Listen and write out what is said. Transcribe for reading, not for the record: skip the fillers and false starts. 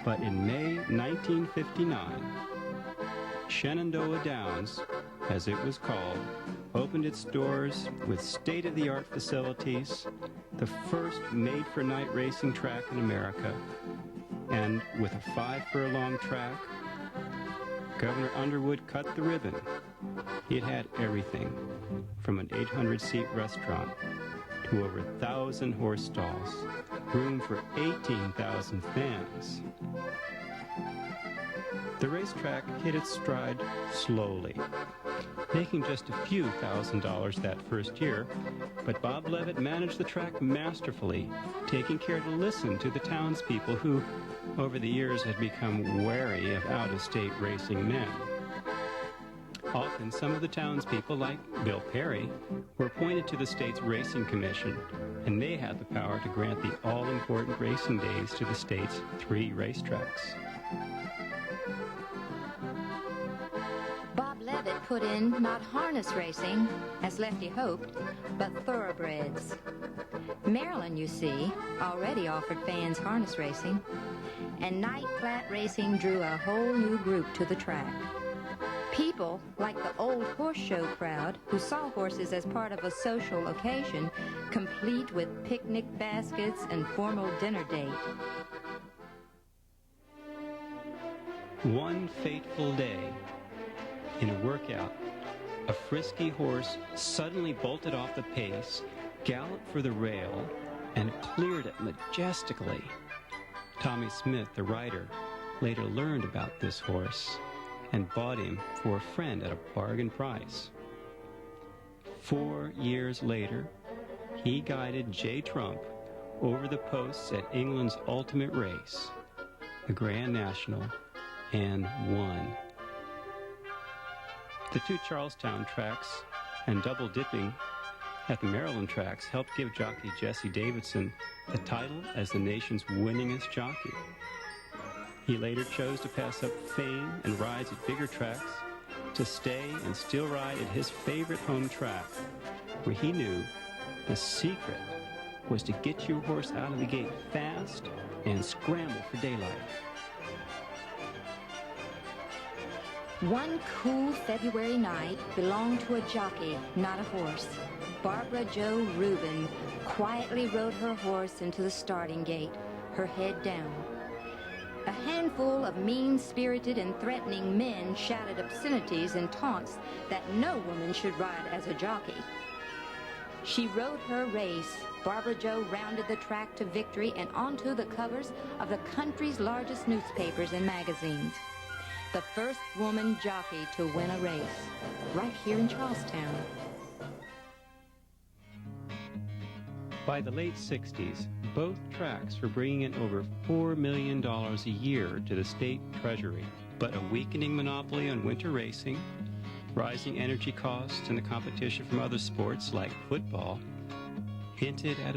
But in May 1959, Shenandoah Downs, as it was called, opened its doors with state-of-the-art facilities, the first made-for-night racing track in America, and with a 5-furlong track, Governor Underwood cut the ribbon. It had everything, from an 800-seat restaurant to over 1,000 horse stalls, room for 18,000 fans. The racetrack hit its stride slowly, making just a few $1,000s that first year, but Bob Levitt managed the track masterfully, taking care to listen to the townspeople who, over the years, had become wary of out-of-state racing men. Often, some of the townspeople, like Bill Perry, were appointed to the state's racing commission, and they had the power to grant the all-important racing days to the state's 3 racetracks. Bob Levitt put in not harness racing, as Lefty hoped, but thoroughbreds. Maryland, you see, already offered fans harness racing, and night flat racing drew a whole new group to the track. People like the old horse show crowd who saw horses as part of a social occasion, complete with picnic baskets and formal dinner date. One fateful day, in a workout, a frisky horse suddenly bolted off the pace, galloped for the rail, and cleared it majestically. Tommy Smith, the rider, later learned about this horse and bought him for a friend at a bargain price. 4 years later, he guided J. Trump over the posts at England's ultimate race, the Grand National, and won. The 2 Charlestown tracks and double dipping at the Maryland tracks helped give jockey Jesse Davidson the title as the nation's winningest jockey. He later chose to pass up fame and rides at bigger tracks to stay and still ride at his favorite home track, where he knew the secret was to get your horse out of the gate fast and scramble for daylight. One cool February night belonged to a jockey, not a horse. Barbara Jo Rubin quietly rode her horse into the starting gate, her head down. A handful of mean-spirited and threatening men shouted obscenities and taunts that no woman should ride as a jockey. She rode her race. Barbara Jo rounded the track to victory and onto the covers of the country's largest newspapers and magazines. The first woman jockey to win a race, right here in Charlestown. By the late 60s, both tracks were bringing in over $4 million a year to the state treasury. But a weakening monopoly on winter racing, rising energy costs, and the competition from other sports like football hinted at a